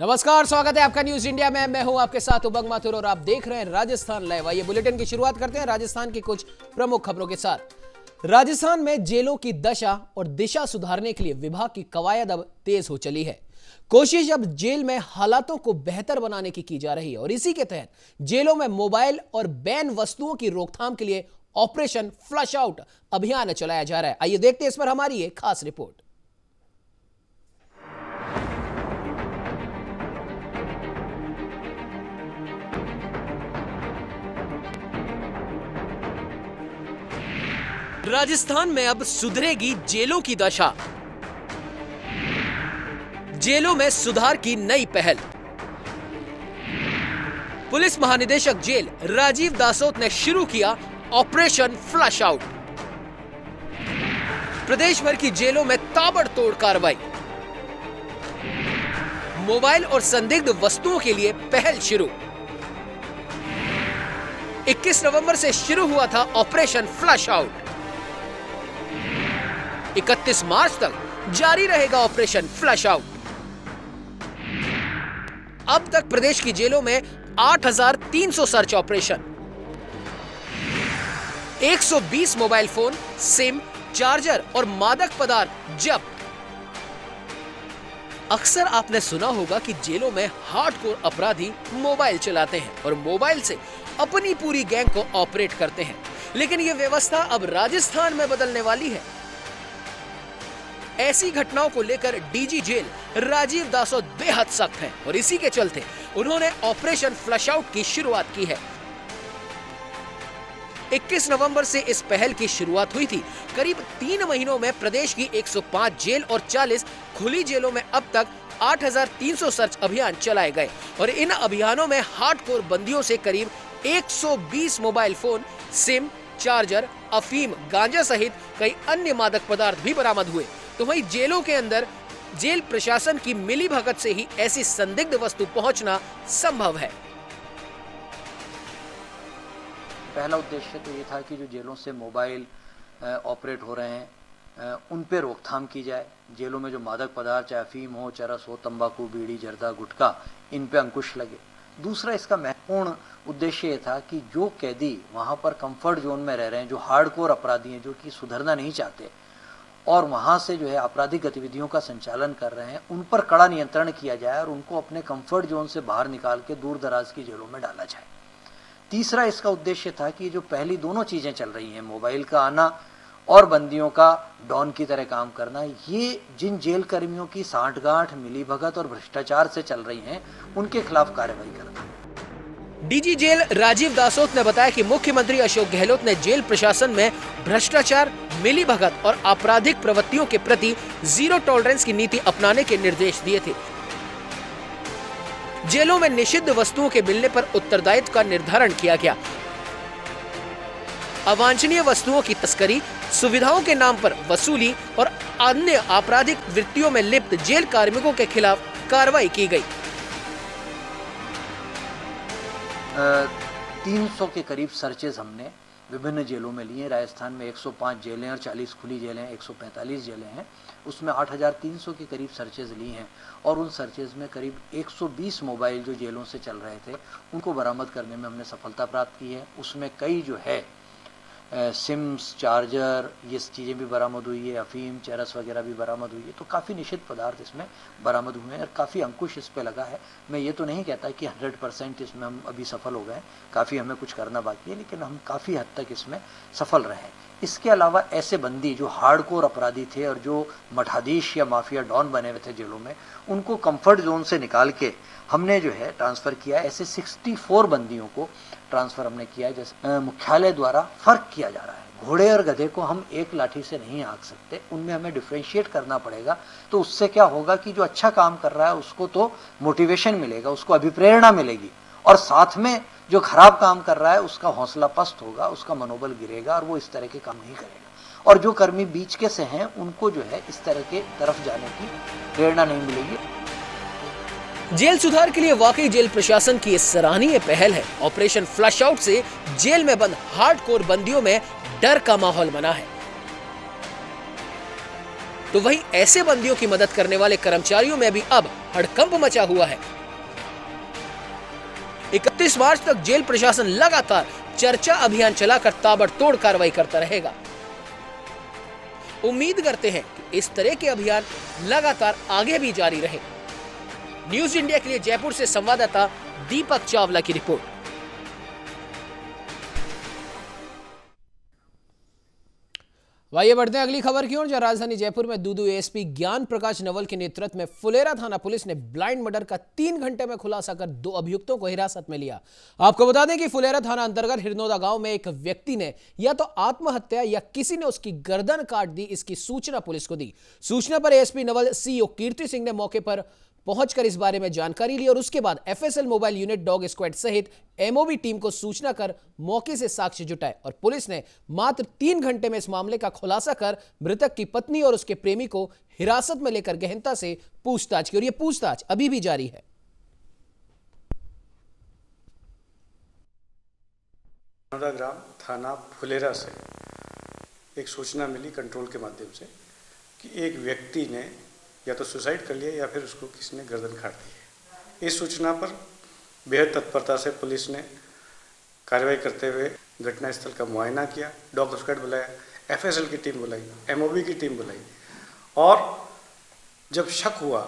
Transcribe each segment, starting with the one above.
नमस्कार, स्वागत है आपका न्यूज इंडिया में। मैं हूं आपके साथ उबंग माथुर और आप देख रहे हैं राजस्थान लाइव। आइए बुलेटिन की शुरुआत करते हैं राजस्थान की कुछ प्रमुख खबरों के साथ। राजस्थान में जेलों की दशा और दिशा सुधारने के लिए विभाग की कवायद अब तेज हो चली है। कोशिश अब जेल में हालातों को बेहतर बनाने की जा रही है और इसी के तहत जेलों में मोबाइल और बैन वस्तुओं की रोकथाम के लिए ऑपरेशन फ्लश आउट अभियान चलाया जा रहा है। आइए देखते हैं इस पर हमारी एक खास रिपोर्ट। राजस्थान में अब सुधरेगी जेलों की दशा। जेलों में सुधार की नई पहल। पुलिस महानिदेशक जेल राजीव दासोत ने शुरू किया ऑपरेशन फ्लश आउट। प्रदेश भर की जेलों में ताबड़तोड़ कार्रवाई। मोबाइल और संदिग्ध वस्तुओं के लिए पहल शुरू। 21 नवंबर से शुरू हुआ था ऑपरेशन फ्लश आउट। 31 मार्च तक जारी रहेगा ऑपरेशन फ्लश आउट। अब तक प्रदेश की जेलों में 8,300 search operation, 120 mobile phone, SIM, charger और मादक पदार्थ जब्त। अक्सर आपने सुना होगा कि जेलों में हार्डकोर अपराधी मोबाइल चलाते हैं और मोबाइल से अपनी पूरी गैंग को ऑपरेट करते हैं, लेकिन यह व्यवस्था अब राजस्थान में बदलने वाली है। ऐसी घटनाओं को लेकर डीजी जेल राजीव दासोत बेहद सख्त हैं और इसी के चलते उन्होंने ऑपरेशन फ्लश आउट की शुरुआत की है। 21 नवंबर से इस पहल की शुरुआत हुई थी। करीब 3 महीनों में प्रदेश की 105 जेल और 40 खुली जेलों में अब तक 8,300 सर्च अभियान चलाए गए और इन अभियानों में हार्डकोर बंदियों से करीब 120 मोबाइल फोन, सिम, चार्जर, अफीम, गांजा सहित कई अन्य मादक पदार्थ भी बरामद हुए। तो वहीं जेलों के अंदर जेल प्रशासन की मिलीभगत से ही ऐसी संदिग्ध वस्तु पहुंचना संभव है। पहला उद्देश्य तो ये था कि जो जेलों से मोबाइल ऑपरेट हो रहे हैं उन पे रोकथाम की जाए। जेलों में जो मादक पदार्थ, चाहे अफीम हो, चरस हो, तंबाकू, बीड़ी, जर्दा, गुटखा, इन पे अंकुश लगे। दूसरा इसका महत्वपूर्ण उद्देश्य ये था कि जो कैदी वहाँ पर कंफर्ट जोन में रह रहे हैं, जो हार्डकोर अपराधी हैं, जो कि सुधरना नहीं चाहते और वहाँ से जो है आपराधिक गतिविधियों का संचालन कर रहे हैं, उन पर कड़ा नियंत्रण किया जाए और उनको अपने कंफर्ट जोन से बाहर निकाल के दूर दराज की जेलों में डाला जाए। तीसरा इसका उद्देश्य था कि जो पहली दोनों चीजें चल रही हैं, मोबाइल का आना और बंदियों का डॉन की तरह काम करना, ये जिन जेल कर्मियों की सांठगांठ, मिलीभगत और भ्रष्टाचार से चल रही हैं, उनके खिलाफ कार्रवाई करना। डीजी जेल राजीव दासोत ने बताया कि मुख्यमंत्री अशोक गहलोत ने जेल प्रशासन में भ्रष्टाचार, मिलीभगत और आपराधिक प्रवृत्तियों के प्रति जीरो टॉलरेंस की नीति अपनाने के निर्देश दिए थे। जेलों में निषिद्ध वस्तुओं के मिलने पर उत्तरदायित्व का निर्धारण किया गया। अवांछनीय वस्तुओं की तस्करी, सुविधाओं के नाम पर वसूली और अन्य आपराधिक वृत्तियों में लिप्त जेल कार्मिकों के खिलाफ कार्रवाई की गई। 300 के करीब सर्चेज हमने विभिन्न जेलों में लिए। राजस्थान में 105 जेलें और 40 खुली जेलें, 145 जेलें हैं। उसमें 8,300 के करीब सर्चेज ली हैं और उन सर्चेज में करीब 120 मोबाइल जो जेलों से चल रहे थे उनको बरामद करने में हमने सफलता प्राप्त की है। उसमें कई जो है सिम्स, चार्जर, ये चीज़ें भी बरामद हुई है, अफीम, चरस वगैरह भी बरामद हुई है। तो काफ़ी निषिद्ध पदार्थ इसमें बरामद हुए हैं और काफ़ी अंकुश इस पे लगा है। मैं ये तो नहीं कहता कि 100% इसमें हम अभी सफल हो गए, काफ़ी हमें कुछ करना बाकी है, लेकिन हम काफ़ी हद तक इसमें सफल रहे हैं। इसके अलावा ऐसे बंदी जो हार्डकोर अपराधी थे और जो मठाधीश या माफिया डॉन बने हुए थे जेलों में, उनको कंफर्ट जोन से निकाल के हमने जो है ट्रांसफ़र किया। ऐसे 64 बंदियों को ट्रांसफ़र हमने किया है। जैसे मुख्यालय द्वारा फ़र्क किया जा रहा है। घोड़े और गधे को हम एक लाठी से नहीं हाँक सकते, उनमें हमें डिफ्रेंशिएट करना पड़ेगा। तो उससे क्या होगा कि जो अच्छा काम कर रहा है उसको तो मोटिवेशन मिलेगा, उसको अभिप्रेरणा मिलेगी, और साथ में जो खराब काम कर रहा है उसका हौसला पस्त होगा, उसका मनोबल गिरेगा और वो इस तरह के काम नहीं करेगा। और जो कर्मी बीच के से हैं उनको जो है इस तरह के तरफ जाने की प्रेरणा नहीं मिलेगी। जेल सुधार के लिए वाकई जेल प्रशासन की सराहनीय पहल है। ऑपरेशन फ्लश आउट से जेल में बंद हार्डकोर बंदियों में डर का माहौल बना है। तो वहीं ऐसे बंदियों की मदद करने वाले कर्मचारियों में भी अब हड़कंप मचा हुआ है। 31 मार्च तक जेल प्रशासन लगातार चर्चा अभियान चलाकर ताबड़तोड़ कार्रवाई करता रहेगा। उम्मीद करते हैं कि इस तरह के अभियान लगातार आगे भी जारी रहे। न्यूज इंडिया के लिए जयपुर से संवाददाता दीपक चावला की रिपोर्ट। आइए बढ़ते हैं अगली खबर की ओर, जहां राजधानी जयपुर में दूदू एएसपी ज्ञान प्रकाश नवल के नेतृत्व में फुलेरा थाना पुलिस ने ब्लाइंड मर्डर का 3 घंटे में खुलासा कर 2 अभियुक्तों को हिरासत में लिया। आपको बता दें कि फुलेरा थाना अंतर्गत हिरनौदा गांव में एक व्यक्ति ने या तो आत्महत्या या किसी ने उसकी गर्दन काट दी, इसकी सूचना पुलिस को दी। सूचना पर एएसपी नवल सीओ कीर्ति सिंह ने मौके पर पहुंचकर इस बारे में जानकारी ली और उसके बाद FSL mobile unit, dog squad सहित एमओबी टीम को सूचना कर मौके से साक्ष्य जुटाए और पुलिस ने मात्र 3 घंटे में इस मामले का खुलासा कर मृतक की पत्नी और उसके प्रेमी को हिरासत में लेकर गहनता से पूछताछ की और यह पूछताछ अभी भी जारी है। ग्राम थाना फुलेरा से एक सूचना मिली कंट्रोल के माध्यम से कि एक व्यक्ति ने या तो सुसाइड कर लिया या फिर उसको किसी ने गर्दन काट दी है। इस सूचना पर बेहद तत्परता से पुलिस ने कार्रवाई करते हुए घटनास्थल का मुआयना किया, डॉग स्क्वाड बुलाया, एफएसएल की टीम बुलाई, एमओबी की टीम बुलाई और जब शक हुआ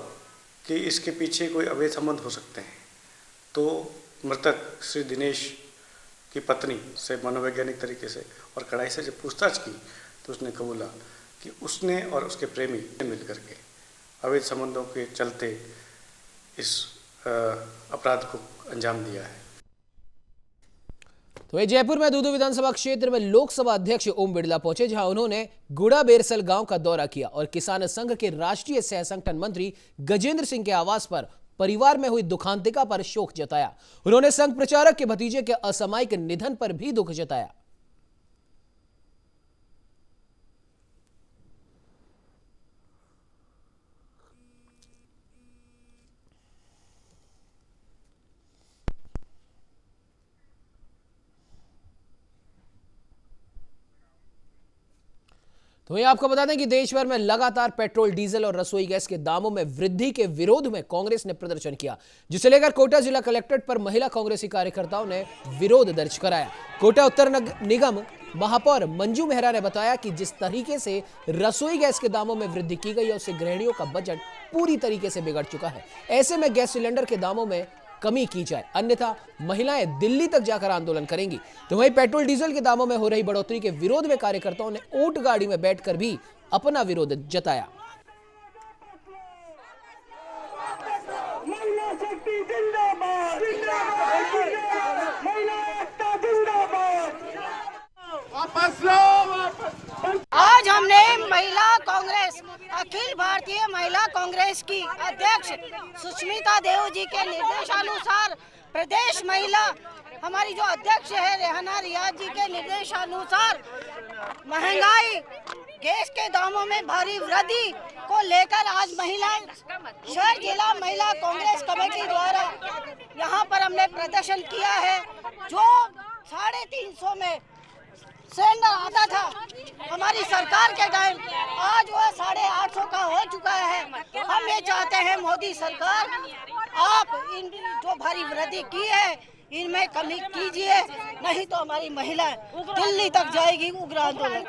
कि इसके पीछे कोई अवैध संबंध हो सकते हैं तो मृतक श्री दिनेश की पत्नी से मनोवैज्ञानिक तरीके से और कड़ाई से जब पूछताछ की तो उसने कबूला कि उसने और उसके प्रेमी मिल करके अवैध संबंधों के चलते इस अपराध को अंजाम दिया है। तो जयपुर में दूदू विधानसभा क्षेत्र में लोकसभा अध्यक्ष ओम बिड़ला पहुंचे, जहां उन्होंने गुड़ा बेरसल गांव का दौरा किया और किसान संघ के राष्ट्रीय सह संगठन मंत्री गजेंद्र सिंह के आवास पर परिवार में हुई दुखांतिका पर शोक जताया। उन्होंने संघ प्रचारक के भतीजे के असामयिक निधन पर भी दुख जताया। तो वहीं आपको बता दें कि देश भर में लगातार पेट्रोल, डीजल और रसोई गैस के दामों में वृद्धि के विरोध में कांग्रेस ने प्रदर्शन किया, जिसे लेकर कोटा जिला कलेक्ट्रेट पर महिला कांग्रेसी कार्यकर्ताओं ने विरोध दर्ज कराया। कोटा उत्तर निगम महापौर मंजू मेहरा ने बताया कि जिस तरीके से रसोई गैस के दामों में वृद्धि की गई है उससे गृहिणियों का बजट पूरी तरीके से बिगड़ चुका है। ऐसे में गैस सिलेंडर के दामों में कमी की जाए, अन्यथा महिलाएं दिल्ली तक जाकर आंदोलन करेंगी। तो वहीं पेट्रोल डीजल के दामों में हो रही बढ़ोतरी के विरोध में कार्यकर्ताओं ने ऊंट गाड़ी में बैठकर भी अपना विरोध जताया। आज हमने महिला कांग्रेस, अखिल भारतीय महिला कांग्रेस की अध्यक्ष सुष्मिता देव जी के निर्देशानुसार प्रदेश महिला हमारी जो अध्यक्ष है रेहाना रियाज जी के निर्देशानुसार महंगाई, गैस के दामों में भारी वृद्धि को लेकर आज महिलाएं शहर जिला महिला कांग्रेस कमेटी द्वारा यहाँ पर हमने प्रदर्शन किया है। जो 350 में सिलेंडर आता था हमारी सरकार के टाइम, आज वह 850 का हो चुका है। हम ये चाहते हैं मोदी सरकार, आप इन जो भारी वृद्धि की है इनमें कमी कीजिए, नहीं तो हमारी महिलाएं दिल्ली तक जाएगी उग्र आंदोलन।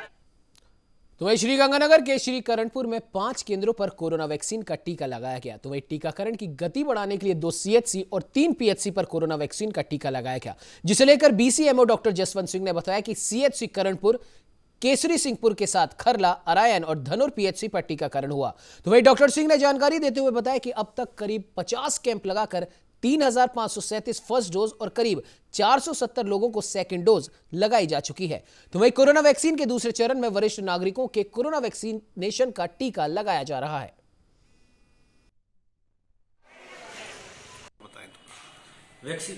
तो वहीं श्रीगंगानगर के श्रीकरणपुर में 5 केंद्रों पर कोरोना वैक्सीन का टीका लगाया गया। तो वहीं टीकाकरण की गति बढ़ाने के लिए 2 सीएचसी और 3 पीएचसी पर कोरोना वैक्सीन का टीका लगाया गया, जिसे लेकर बीसीएमओ डॉक्टर जसवंत सिंह ने बताया कि सीएचसी करणपुर, केसरी सिंहपुर के साथ खरला, अरायन और धनुर पीएचसी पर टीकाकरण हुआ। तो वहीं डॉक्टर सिंह ने जानकारी देते हुए बताया कि अब तक करीब 50 कैंप लगाकर 3537 फर्स्ट डोज और करीब 470 लोगों को सेकंड डोज लगाई जा चुकी है। तो वहीं कोरोना वैक्सीन के दूसरे चरण में वरिष्ठ नागरिकों के कोरोना वैक्सीनेशन का टीका लगाया जा रहा है।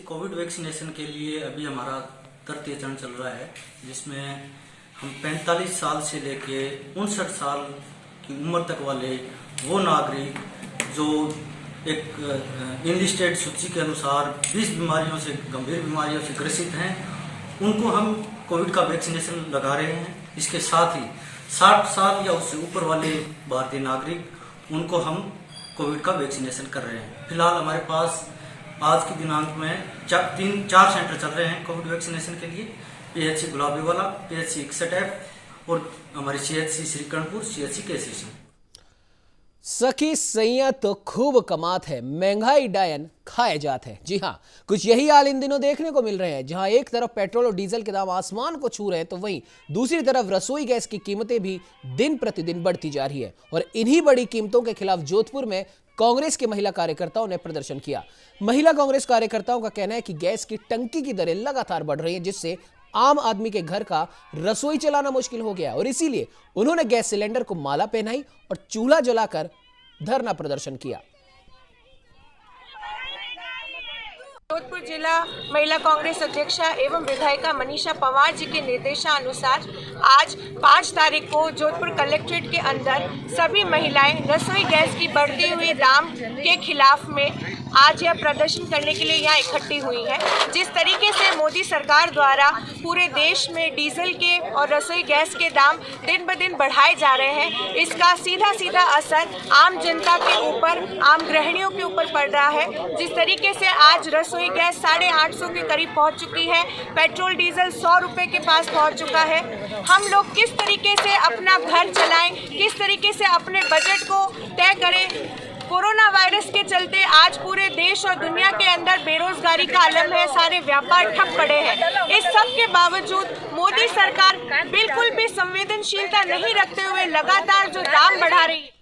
कोविड वैक्सीनेशन के लिए अभी हमारा तृतीय चरण चल रहा है, जिसमें हम 45 साल से लेके 59 साल की उम्र तक वाले वो नागरिक जो एक इनलिस्टेड सूची के अनुसार 20 बीमारियों से, गंभीर बीमारियों से ग्रसित हैं, उनको हम कोविड का वैक्सीनेशन लगा रहे हैं। इसके साथ ही 60 साल या उससे ऊपर वाले भारतीय नागरिक, उनको हम कोविड का वैक्सीनेशन कर रहे हैं। फिलहाल हमारे पास आज के दिनांक में 4 सेंटर चल रहे हैं कोविड वैक्सीनेशन के लिए। PHC गुलाबीवाला, PHC 61F और हमारी CHC श्रीकरणपुर, CHC KCC। सखी सैया तो खूब कमात है, महंगाई डायन खाए जात है। जी हाँ, कुछ यही हाल इन दिनों देखने को मिल रहे हैं, जहां एक तरफ पेट्रोल और डीजल के दाम आसमान को छू रहे हैं, तो वहीं दूसरी तरफ रसोई गैस की कीमतें भी दिन प्रतिदिन बढ़ती जा रही है। और इन्हीं बड़ी कीमतों के खिलाफ जोधपुर में कांग्रेस के महिला कार्यकर्ताओं ने प्रदर्शन किया। महिला कांग्रेस कार्यकर्ताओं का कहना है कि गैस की टंकी की दरें लगातार बढ़ रही हैं, जिससे आम आदमी के घर का रसोई चलाना मुश्किल हो गया और इसीलिए उन्होंने गैस सिलेंडर को माला पहनाई और चूल्हा जलाकर धरना प्रदर्शन किया। जोधपुर जिला महिला कांग्रेस अध्यक्षा एवं विधायिका मनीषा पवार जी के निर्देशानुसार आज 5 तारीख को जोधपुर कलेक्ट्रेट के अंदर सभी महिलाएं रसोई गैस की बढ़ती हुई दाम के खिलाफ में आज यह प्रदर्शन करने के लिए यहाँ इकट्ठी हुई है। जिस तरीके से मोदी सरकार द्वारा पूरे देश में डीजल के और रसोई गैस के दाम दिन ब दिन बढ़ाए जा रहे हैं, इसका सीधा सीधा असर आम जनता के ऊपर, आम गृहिणियों के ऊपर पड़ रहा है। जिस तरीके से आज रसोई गैस 850 के करीब पहुंच चुकी है, पेट्रोल डीजल 100 रुपये के पास पहुंच चुका है। हम लोग किस तरीके से अपना घर चलाएं, किस तरीके से अपने बजट को तय करें। कोरोना वायरस के चलते आज पूरे देश और दुनिया के अंदर बेरोजगारी का आलम है, सारे व्यापार ठप पड़े हैं। इस सब के बावजूद मोदी सरकार बिल्कुल भी संवेदनशीलता नहीं रखते हुए लगातार जो दाम बढ़ा रही है।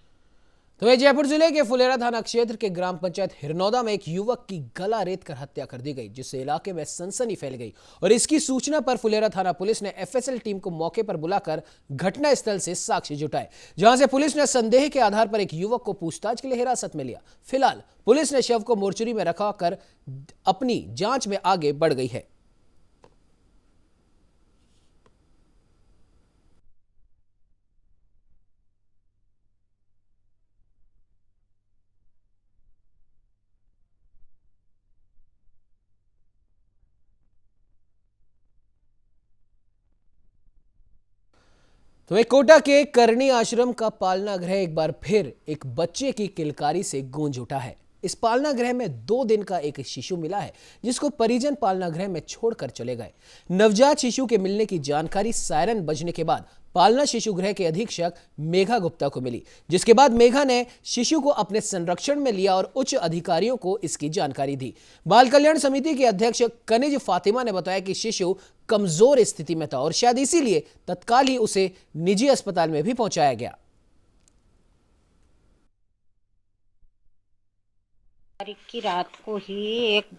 तो वह जयपुर जिले के फुलेरा थाना क्षेत्र के ग्राम पंचायत हिरनौदा में एक युवक की गला रेत कर हत्या कर दी गई, जिससे इलाके में सनसनी फैल गई और इसकी सूचना पर फुलेरा थाना पुलिस ने FSL टीम को मौके पर बुलाकर घटना स्थल से साक्ष्य जुटाए, जहां से पुलिस ने संदेह के आधार पर एक युवक को पूछताछ के लिए हिरासत में लिया। फिलहाल पुलिस ने शव को मोर्चरी में रखा कर अपनी जांच में आगे बढ़ गई है। तो एक कोटा के करणी आश्रम का पालना गृह एक बार फिर एक बच्चे की किलकारी से गूंज उठा है। इस पालना गृह में 2 दिन का एक शिशु मिला है, जिसको परिजन पालना गृह में छोड़कर चले गए। नवजात शिशु के मिलने की जानकारी सायरन बजने के बाद पालना शिशु गृह के अधीक्षक मेघा गुप्ता को मिली, जिसके बाद मेघा ने शिशु को अपने संरक्षण में लिया और उच्च अधिकारियों को इसकी जानकारी दी। बाल कल्याण समिति के अध्यक्ष कनिज फातिमा ने बताया कि शिशु कमजोर स्थिति में था और शायद इसीलिए तत्काल ही उसे निजी अस्पताल में भी पहुंचाया गया। तारीख की रात को ही एक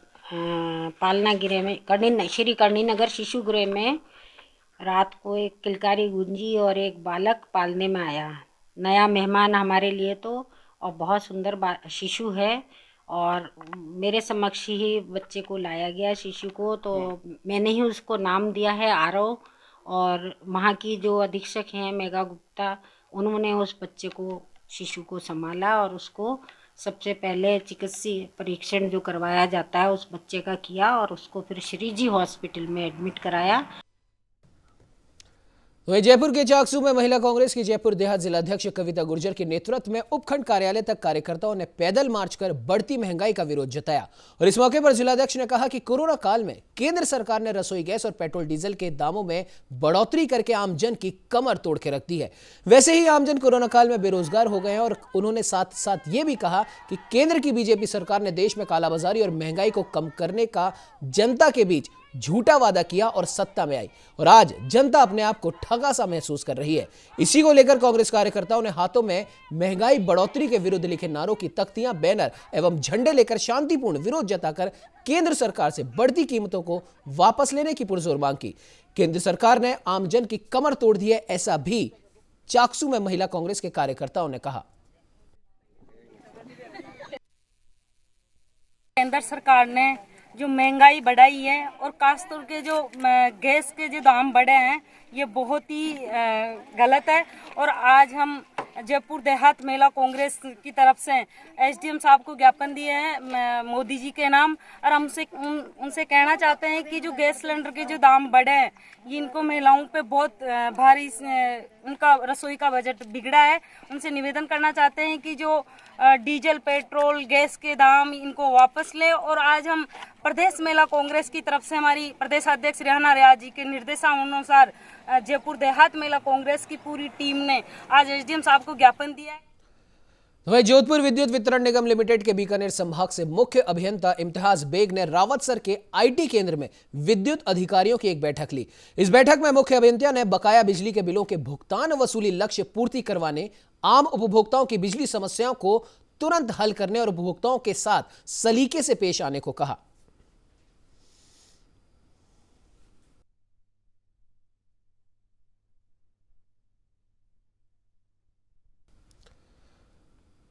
पालना गृह में श्री करणी नगर शिशु गृह में रात को एक किलकारी गूंजी और एक बालक पालने में आया। नया मेहमान हमारे लिए तो, और बहुत सुंदर शिशु है और मेरे समक्ष ही बच्चे को लाया गया शिशु को। तो मैंने ही उसको नाम दिया है आरव, और वहाँ की जो अधीक्षक हैं मेघा गुप्ता, उन्होंने उस बच्चे को शिशु को संभाला और उसको सबसे पहले चिकित्सीय परीक्षण जो करवाया जाता है उस बच्चे का किया और उसको फिर श्री जी हॉस्पिटल में एडमिट कराया। वहीं जयपुर के चाकसू में महिला कांग्रेस की जयपुर देहात जिलाध्यक्ष कविता गुर्जर के नेतृत्व में उपखंड कार्यालय तक कार्यकर्ताओं ने पैदल मार्च कर बढ़ती महंगाई का विरोध जताया और इस मौके पर जिलाध्यक्ष ने कहा कि कोरोना काल में केंद्र सरकार ने रसोई गैस और पेट्रोल डीजल के दामों में बढ़ोतरी करके आमजन की कमर तोड़ के रख दी है। वैसे ही आमजन कोरोना काल में बेरोजगार हो गए हैं और उन्होंने साथ साथ ये भी कहा कि केंद्र की बीजेपी सरकार ने देश में कालाबाजारी और महंगाई को कम करने का जनता के बीच झूठा वादा किया और सत्ता में आई और आज जनता अपने आप को ठगा सा महसूस कर रही है। इसी को लेकर कांग्रेस कार्यकर्ताओं ने हाथों में महंगाई बढ़ोतरी के विरुद्ध लिखे नारों की तख्तियां, बैनर एवं झंडे लेकर शांतिपूर्ण विरोध जताकर केंद्र सरकार से बढ़ती कीमतों को वापस लेने की पुरजोर मांग की। केंद्र सरकार ने आमजन की कमर तोड़ दी है, ऐसा भी चाकसू में महिला कांग्रेस के कार्यकर्ताओं ने कहा। केंद्र सरकार ने जो महंगाई बढ़ाई है और खासतौर के जो गैस के जो दाम बढ़े हैं, ये बहुत ही गलत है। और आज हम जयपुर देहात महिला कांग्रेस की तरफ से एसडीएम साहब को ज्ञापन दिए हैं मोदी जी के नाम, और हम उनसे कहना चाहते हैं कि जो गैस सिलेंडर के जो दाम बढ़े हैं, ये इनको महिलाओं पे बहुत भारी, उनका रसोई का बजट बिगड़ा है। उनसे निवेदन करना चाहते हैं कि जो डीजल, पेट्रोल, गैस के दाम इनको वापस ले। और आज हम प्रदेश महिला कांग्रेस की तरफ से हमारी प्रदेश अध्यक्ष रेहाना रियाज जी के निर्देशानुसार जयपुर देहात महिला कांग्रेस की पूरी टीम ने आज एसडीएम साहब को ज्ञापन दिया है। वहीं जोधपुर विद्युत वितरण निगम लिमिटेड के बीकानेर संभाग से मुख्य अभियंता इम्तियाज बेग ने रावतसर के आईटी केंद्र में विद्युत अधिकारियों की एक बैठक ली। इस बैठक में मुख्य अभियंता ने बकाया बिजली के बिलों के भुगतान वसूली लक्ष्य पूर्ति करवाने, आम उपभोक्ताओं की बिजली समस्याओं को तुरंत हल करने और उपभोक्ताओं के साथ सलीके से पेश आने को कहा।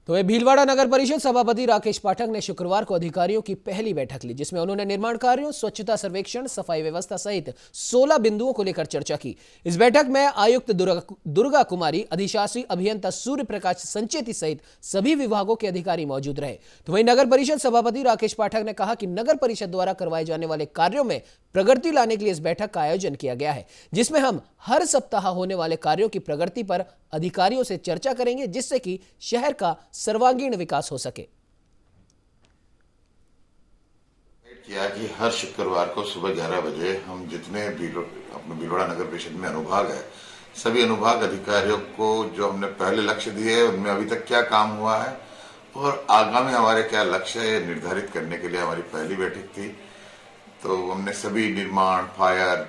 तो भीलवाड़ा नगर परिषद सभापति राकेश पाठक ने शुक्रवार को अधिकारियों की पहली बैठक ली, जिसमें उन्होंने निर्माण कार्यों, स्वच्छता सर्वेक्षण, सफाई व्यवस्था सहित 16 बिंदुओं को लेकर चर्चा की। इस बैठक में आयुक्त दुर्गा कुमारी, अधिशासी अभियंता सूर्य प्रकाश संचेती सहित सभी विभागों के अधिकारी मौजूद रहे। तो वहीं नगर परिषद सभापति राकेश पाठक ने कहा कि नगर परिषद द्वारा करवाए जाने वाले कार्यों में प्रगति लाने के लिए इस बैठक का आयोजन किया गया है, जिसमें हम हर सप्ताह होने वाले कार्यों की प्रगति पर अधिकारियों से चर्चा करेंगे, जिससे कि शहर का सर्वांगीण विकास हो सके। किया कि हर शुक्रवार को सुबह 11 बजे हम जितने अपने भीलवाड़ा नगर परिषद में अनुभाग है, सभी अनुभाग अधिकारियों को जो हमने पहले लक्ष्य दिए हैं उनमें अभी तक क्या काम हुआ है और आगामी हमारे क्या लक्ष्य है निर्धारित करने के लिए हमारी पहली बैठक थी। तो हमने सभी निर्माण, फायर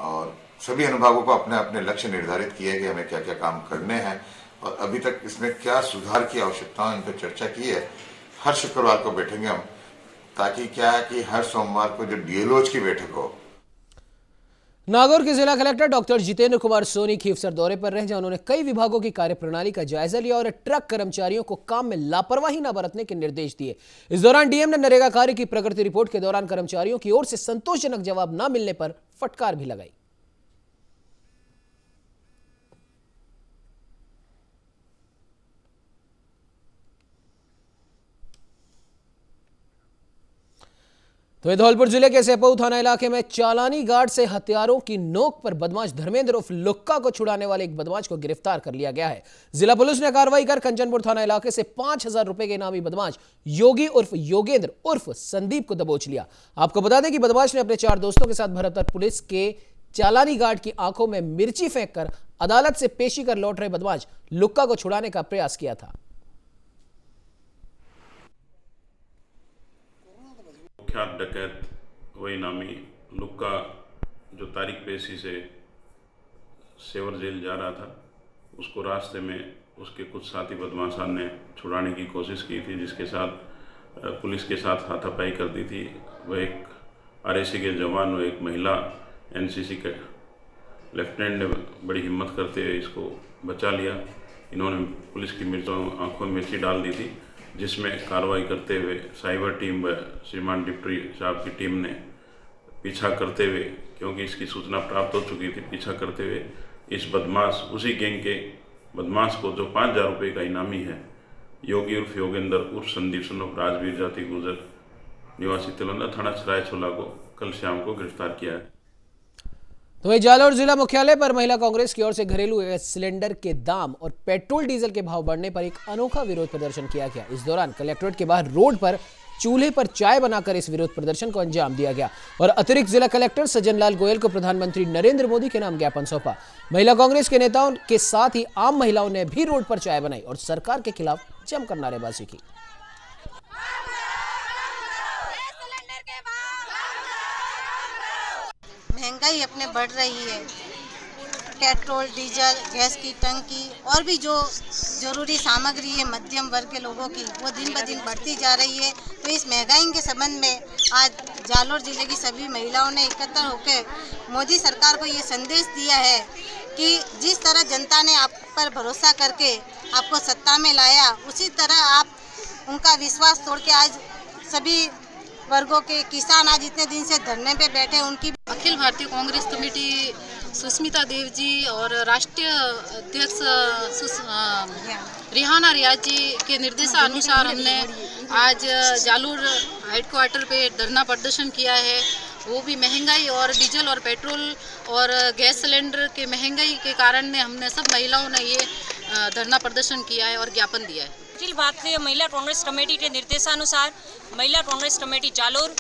और सभी अनुभागों को अपने अपने लक्ष्य निर्धारित किए कि हमें क्या क्या काम करने हैं और अभी तक इसमें क्या सुधार की आवश्यकता है, इन पर चर्चा की है। हर शुक्रवार को बैठेंगे हम, ताकि क्या है कि हर सोमवार को जो डीएलओज की बैठक हो। नागौर के जिला कलेक्टर डॉक्टर जितेंद्र कुमार सोनी खीवसर दौरे पर रहे, जहां उन्होंने कई विभागों की कार्यप्रणाली का जायजा लिया और ट्रक कर्मचारियों को काम में लापरवाही न बरतने के निर्देश दिए। इस दौरान डीएम ने नरेगा कार्य की प्रगति रिपोर्ट के दौरान कर्मचारियों की ओर से संतोषजनक जवाब न मिलने पर फटकार भी लगाई। तो धौलपुर जिले के सेपऊ थाना इलाके में चालानी गार्ड से हथियारों की नोक पर बदमाश धर्मेंद्र उर्फ लुक्का को छुड़ाने वाले एक बदमाश को गिरफ्तार कर लिया गया है। जिला पुलिस ने कार्रवाई कर कंचनपुर थाना इलाके से 5,000 रुपए के इनामी बदमाश योगी उर्फ योगेंद्र उर्फ संदीप को दबोच लिया। आपको बता दें कि बदमाश ने अपने 4 दोस्तों के साथ भरतपुर पुलिस के चालानी गार्ड की आंखों में मिर्ची फेंककर अदालत से पेशी कर लौट रहे बदमाश लुक्का को छुड़ाने का प्रयास किया था। कुख्यात डकैत वही नामी लुक्का जो तारीख पेशी से सेवर जेल जा रहा था, उसको रास्ते में उसके कुछ साथी बदमाशान ने छुड़ाने की कोशिश की थी, जिसके साथ पुलिस के साथ हाथापाई कर दी थी। वह एक आरएसी के जवान व एक महिला एनसीसी के लेफ्टिनेंट ने बड़ी हिम्मत करते हुए इसको बचा लिया। इन्होंने पुलिस की आंखों में मिर्ची डाल दी थी, जिसमें कार्रवाई करते हुए साइबर टीम व श्रीमान डिप्टी साहब की टीम ने पीछा करते हुए, क्योंकि इसकी सूचना प्राप्त हो चुकी थी, पीछा करते हुए इस बदमाश, उसी गैंग के बदमाश को जो 5,000 रुपये का इनामी है, योगी उर्फ योगेंद्र उर्फ संदीप सनोफ राजवीर जाति गुजर निवासी तिलंदा थाना सरायछोला को कल शाम को गिरफ्तार किया है। तो वहीं जालौर जिला मुख्यालय पर महिला कांग्रेस की ओर से घरेलू गैस सिलेंडर के दाम और पेट्रोल डीजल के भाव बढ़ने पर एक अनोखा विरोध प्रदर्शन किया गया। इस दौरान कलेक्ट्रेट के बाहर रोड पर चूल्हे पर चाय बनाकर इस विरोध प्रदर्शन को अंजाम दिया गया और अतिरिक्त जिला कलेक्टर सज्जन लाल गोयल को प्रधानमंत्री नरेंद्र मोदी के नाम ज्ञापन सौंपा। महिला कांग्रेस के नेताओं के साथ ही आम महिलाओं ने भी रोड पर चाय बनाई और सरकार के खिलाफ जमकर नारेबाजी की। महंगाई अपने बढ़ रही है, पेट्रोल, डीजल, गैस की टंकी और भी जो जरूरी सामग्री है मध्यम वर्ग के लोगों की, वो दिन ब दिन बढ़ती जा रही है। तो इस महंगाई के संबंध में आज जालौर जिले की सभी महिलाओं ने एकत्र होकर मोदी सरकार को ये संदेश दिया है कि जिस तरह जनता ने आप पर भरोसा करके आपको सत्ता में लाया, उसी तरह आप उनका विश्वास तोड़ के आज सभी वर्गों के किसान आज इतने दिन से धरने पे बैठे, उनकी अखिल भारतीय कांग्रेस कमेटी सुष्मिता देव जी और राष्ट्रीय अध्यक्ष रिहाना रियाज जी के निर्देशानुसार हमने आज जालोर हेडक्वार्टर पे धरना प्रदर्शन किया है। वो भी महंगाई और डीजल और पेट्रोल और गैस सिलेंडर के महंगाई के कारण ने हमने सब महिलाओं ने ये धरना प्रदर्शन किया है और ज्ञापन दिया है। अखिल भारतीय महिला कांग्रेस कमेटी के निर्देशानुसार महिला कांग्रेस कमेटी जालोर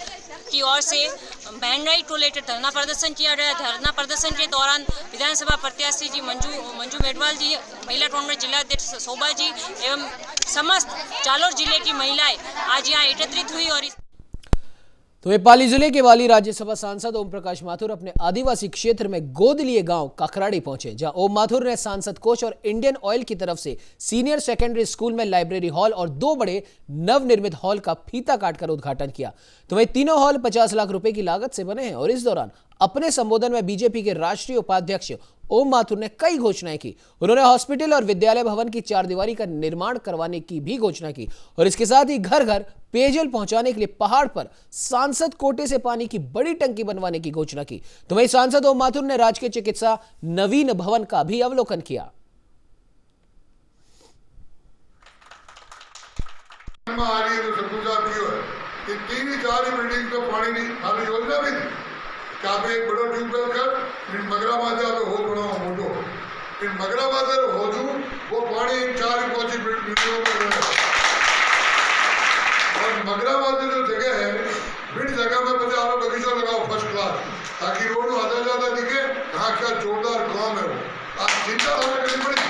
की ओर से महंगाई को लेकर धरना प्रदर्शन किया गया। धरना प्रदर्शन के दौरान विधानसभा प्रत्याशी जी मंजू मेडवाल जी, महिला कांग्रेस जिला अध्यक्ष शोभा जी एवं समस्त जालोर जिले की महिलाएं आज यहाँ एकत्रित हुई। और तो पाली जिले के वाली राज्यसभा सांसद ओम प्रकाश माथुर अपने आदिवासी क्षेत्र में गोद लिए गांव काकराड़ी पहुंचे, जहां ओम माथुर ने सांसद कोष और इंडियन ऑयल की तरफ से सीनियर सेकेंडरी स्कूल में लाइब्रेरी हॉल और 2 बड़े नवनिर्मित हॉल का फीता काटकर उद्घाटन किया। तो वही तीनों हॉल 50 लाख रुपए की लागत से बने हैं। और इस दौरान अपने संबोधन में बीजेपी के राष्ट्रीय उपाध्यक्ष ओम माथुर ने कई घोषणाएं की। उन्होंने हॉस्पिटल और विद्यालय भवन की 4 दीवारी का निर्माण करवाने की भी घोषणा की और इसके साथ ही घर घर पेयजल पहुंचाने के लिए पहाड़ पर सांसद कोटे से पानी की बड़ी टंकी बनवाने की घोषणा की। तो वहीं सांसद ओम माथुर ने राजकीय चिकित्सा नवीन भवन का भी अवलोकन किया। तीन ही 4 ही बिल्डिंग तो पानी नहीं, खाली योजना भी थी कि आप एक बड़ा ट्यूबवेल कर मगरा माजा हो बनाओ मोटो मगरा माजा हो जू वो पानी 4 ही 5 बिल्डिंगों में और मगरा माजा जो जगह है बिट जगह में पता आप बगीचा लगाओ फर्स्ट क्लास, ताकि रोड आधा ज्यादा दिखे कहाँ क्या जोरदार काम है वो। आप चिंता करनी पड़ी,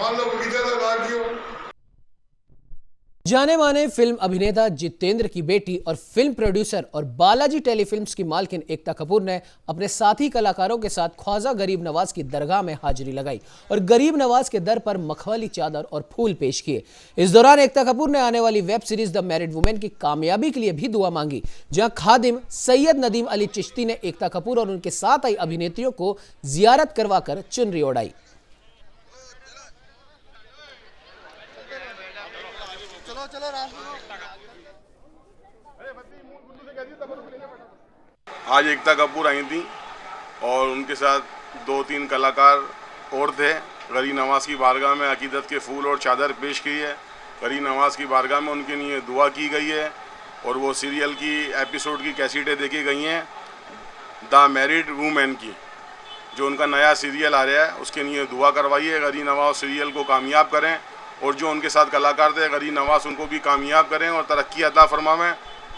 मान लो बगीचा लगा दियो। जाने माने फिल्म अभिनेता जितेंद्र की बेटी और फिल्म प्रोड्यूसर और बालाजी टेलीफिल्म्स की मालकिन एकता कपूर ने अपने साथी कलाकारों के साथ ख्वाजा गरीब नवाज की दरगाह में हाजिरी लगाई और गरीब नवाज के दर पर मखमली चादर और फूल पेश किए। इस दौरान एकता कपूर ने आने वाली web series the married women की कामयाबी के लिए भी दुआ मांगी, जहां खादिम सैयद नदीम अली चिश्ती ने एकता कपूर और उनके साथ आई अभिनेत्रियों को जियारत करवाकर चुनरी ओढ़ाई। आज एकता कपूर आई थी और उनके साथ 2-3 कलाकार और थे। गरीब नवाज की बारगाह में अकीदत के फूल और चादर पेश की है। गरीब नवाज की बारगाह में उनके लिए दुआ की गई है और वो सीरियल की एपिसोड की कैसेटें देखी गई हैं द मैरिड वुमेन की, जो उनका नया सीरियल आ रहा है उसके लिए दुआ करवाई है। गरीब नवाज सीरियल को कामयाब करें और जो उनके साथ कलाकार थे गरीब नवाज उनको भी कामयाब करें और तरक्की अता फरमावें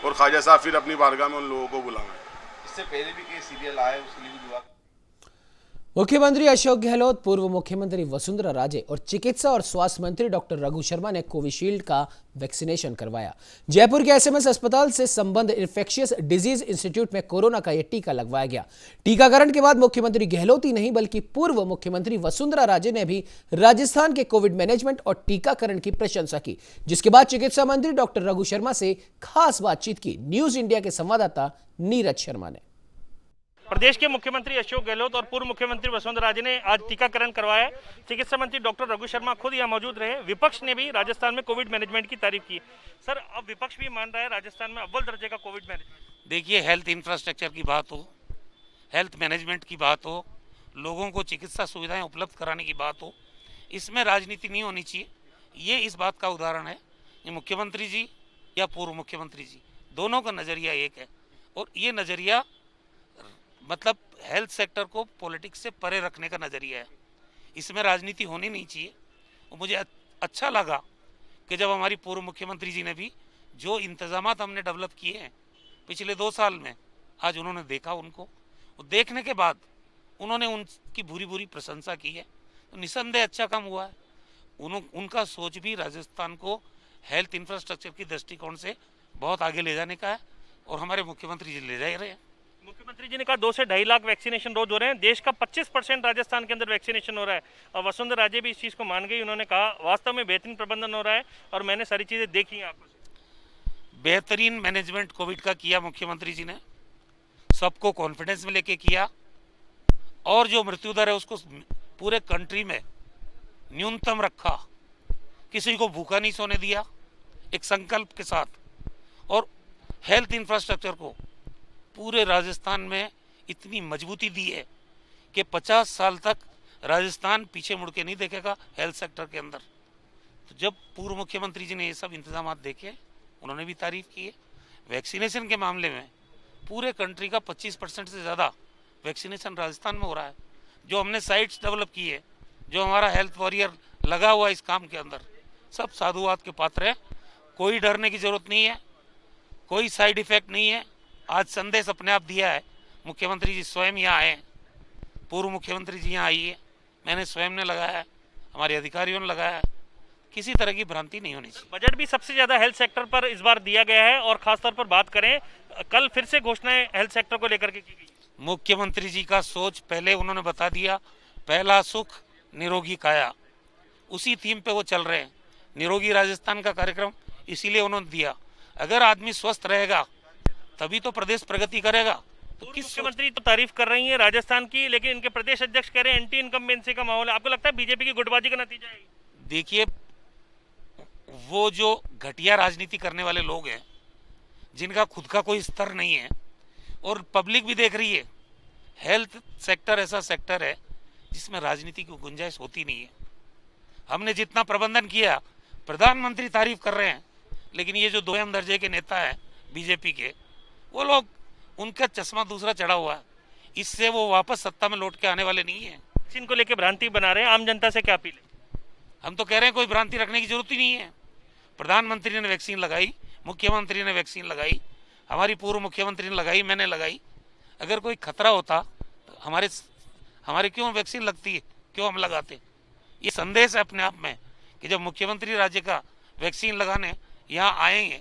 और ख्वाजा साहब फिर अपनी बारगाह में उन लोगों को बुलावें। इससे पहले भी कई सीरियल आए, उसके लिए भी दुआ। मुख्यमंत्री अशोक गहलोत, पूर्व मुख्यमंत्री वसुंधरा राजे और चिकित्सा और स्वास्थ्य मंत्री डॉक्टर रघु शर्मा ने कोविशील्ड का वैक्सीनेशन करवाया। जयपुर के एसएमएस अस्पताल से संबंध इन्फेक्शियस डिजीज इंस्टीट्यूट में कोरोना का यह टीका लगवाया गया। टीकाकरण के बाद मुख्यमंत्री गहलोत ही नहीं बल्कि पूर्व मुख्यमंत्री वसुंधरा राजे ने भी राजस्थान के कोविड मैनेजमेंट और टीकाकरण की प्रशंसा की, जिसके बाद चिकित्सा मंत्री डॉक्टर रघु शर्मा से खास बातचीत की। न्यूज इंडिया के संवाददाता नीरज शर्मा ने। प्रदेश के मुख्यमंत्री अशोक गहलोत और पूर्व मुख्यमंत्री वसुंधरा राजे ने आज टीकाकरण करवाया। चिकित्सा मंत्री डॉक्टर रघु शर्मा खुद यहाँ मौजूद रहे। विपक्ष ने भी राजस्थान में कोविड मैनेजमेंट की तारीफ की। सर, अब विपक्ष भी मान रहा है राजस्थान में अव्वल दर्जे का कोविड मैनेजमेंट। देखिए, हेल्थ इंफ्रास्ट्रक्चर की बात हो, हेल्थ मैनेजमेंट की बात हो, लोगों को चिकित्सा सुविधाएं उपलब्ध कराने की बात हो, इसमें राजनीति नहीं होनी चाहिए। ये इस बात का उदाहरण है कि मुख्यमंत्री जी या पूर्व मुख्यमंत्री जी दोनों का नज़रिया एक है और ये नज़रिया मतलब हेल्थ सेक्टर को पॉलिटिक्स से परे रखने का नज़रिया है। इसमें राजनीति होनी नहीं चाहिए। और मुझे अच्छा लगा कि जब हमारी पूर्व मुख्यमंत्री जी ने भी जो इंतजामात हमने डेवलप किए हैं पिछले 2 साल में, आज उन्होंने देखा उनको, और देखने के बाद उन्होंने उनकी भूरी प्रशंसा की है। तो निसंदेह अच्छा काम हुआ है। उनका सोच भी राजस्थान को हेल्थ इंफ्रास्ट्रक्चर की दृष्टिकोण से बहुत आगे ले जाने का है और हमारे मुख्यमंत्री जी ले जा रहे हैं। मुख्यमंत्री जी ने कहा 2 से 2.5 लाख वैक्सीनेशन रोज हो रहे हैं। देश का 25% राजस्थान के अंदर वैक्सीनेशन हो रहा है और वसुंधरा राजे भी इस चीज़ को मान गई। उन्होंने कहा वास्तव में बेहतरीन प्रबंधन हो रहा है और मैंने सारी चीज़ें देखी हैं आंखों से। बेहतरीन मैनेजमेंट कोविड का किया मुख्यमंत्री जी ने, सबको कॉन्फिडेंस में लेके किया और जो मृत्यु दर है उसको पूरे कंट्री में न्यूनतम रखा। किसी को भूखा नहीं सोने दिया, एक संकल्प के साथ। और हेल्थ इंफ्रास्ट्रक्चर को पूरे राजस्थान में इतनी मजबूती दी है कि 50 साल तक राजस्थान पीछे मुड़ के नहीं देखेगा हेल्थ सेक्टर के अंदर। तो जब पूर्व मुख्यमंत्री जी ने ये सब इंतजाम देखे, उन्होंने भी तारीफ की है। वैक्सीनेशन के मामले में पूरे कंट्री का 25% से ज़्यादा वैक्सीनेशन राजस्थान में हो रहा है। जो हमने साइट्स डेवलप की है, जो हमारा हेल्थ वॉरियर लगा हुआ है इस काम के अंदर, सब साधुवाद के पात्र है। कोई डरने की जरूरत नहीं है, कोई साइड इफेक्ट नहीं है। आज संदेश अपने आप दिया है, मुख्यमंत्री जी स्वयं यहाँ आए हैं, पूर्व मुख्यमंत्री जी यहाँ आई है, मैंने स्वयं ने लगाया है, हमारे अधिकारियों ने लगाया है। किसी तरह की भ्रांति नहीं होनी चाहिए। बजट भी सबसे ज्यादा हेल्थ सेक्टर पर इस बार दिया गया है और खासतौर पर बात करें, कल फिर से घोषणाएं हेल्थ सेक्टर को लेकर के की गई। मुख्यमंत्री जी का सोच पहले उन्होंने बता दिया, पहला सुख निरोगी काया, उसी थीम पे वो चल रहे हैं। निरोगी राजस्थान का कार्यक्रम इसीलिए उन्होंने दिया। अगर आदमी स्वस्थ रहेगा तभी तो प्रदेश प्रगति करेगा। तो किस मुख्यमंत्री तो तारीफ कर रही है राजस्थान की, लेकिन इनके प्रदेश अध्यक्ष कह रहे हैं एंटी इनकम्बेंसी का माहौल है। आपको लगता है बीजेपी की गुटबाजी का नतीजा है? देखिए, वो जो घटिया राजनीति करने वाले लोग हैं, जिनका खुद का कोई स्तर नहीं है और पब्लिक भी देख रही है, हेल्थ सेक्टर ऐसा सेक्टर है जिसमें राजनीति की गुंजाइश होती नहीं है। हमने जितना प्रबंधन किया, प्रधानमंत्री तारीफ कर रहे हैं, लेकिन ये जो दोयम दर्जे के नेता है बीजेपी के, वो लोग, उनका चश्मा दूसरा चढ़ा हुआ है, इससे वो वापस सत्ता में लौट के आने वाले नहीं है। वैक्सीन को लेकर भ्रांति बना रहे हैं, आम जनता से क्या अपील है? हम तो कह रहे हैं कोई भ्रांति रखने की जरूरत ही नहीं है। प्रधानमंत्री ने वैक्सीन लगाई, मुख्यमंत्री ने वैक्सीन लगाई, हमारी पूर्व मुख्यमंत्री ने लगाई, मैंने लगाई। अगर कोई खतरा होता तो हमारे क्यों वैक्सीन लगती है, क्यों हम लगाते? ये संदेश है अपने आप में कि जब मुख्यमंत्री राज्य का वैक्सीन लगाने यहाँ आएंगे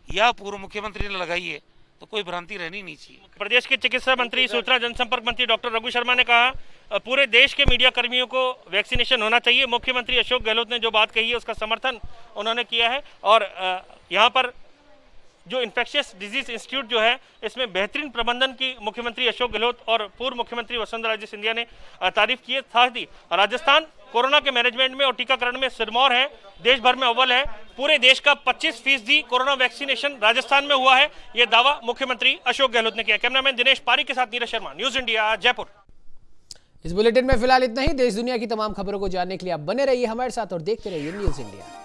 या पूर्व मुख्यमंत्री ने लगाई है तो कोई भ्रांति रहनी नहीं चाहिए। प्रदेश के चिकित्सा मंत्री, सूचना जनसंपर्क मंत्री डॉक्टर रघु शर्मा ने कहा पूरे देश के मीडिया कर्मियों को वैक्सीनेशन होना चाहिए। मुख्यमंत्री अशोक गहलोत ने जो बात कही है उसका समर्थन उन्होंने किया है और यहाँ पर जो इन्फेक्शियस डिजीज इंस्टीट्यूट जो है, इसमें बेहतरीन प्रबंधन की मुख्यमंत्री अशोक गहलोत और पूर्व मुख्यमंत्री वसुंधरा सिंधिया ने तारीफ की है। साथ ही राजस्थान कोरोना के मैनेजमेंट में और टीकाकरण में सिरमौर है, देश भर में अव्वल है। पूरे देश का 25% कोरोना वैक्सीनेशन राजस्थान में हुआ है, यह दावा मुख्यमंत्री अशोक गहलोत ने किया। कैमरामैन दिनेश पारी के साथ नीरज शर्मा, न्यूज इंडिया, जयपुर। इस बुलेटिन में फिलहाल इतना ही। देश दुनिया की तमाम खबरों को जानने के लिए आप बने रहिए हमारे साथ और देखते रहिए न्यूज इंडिया।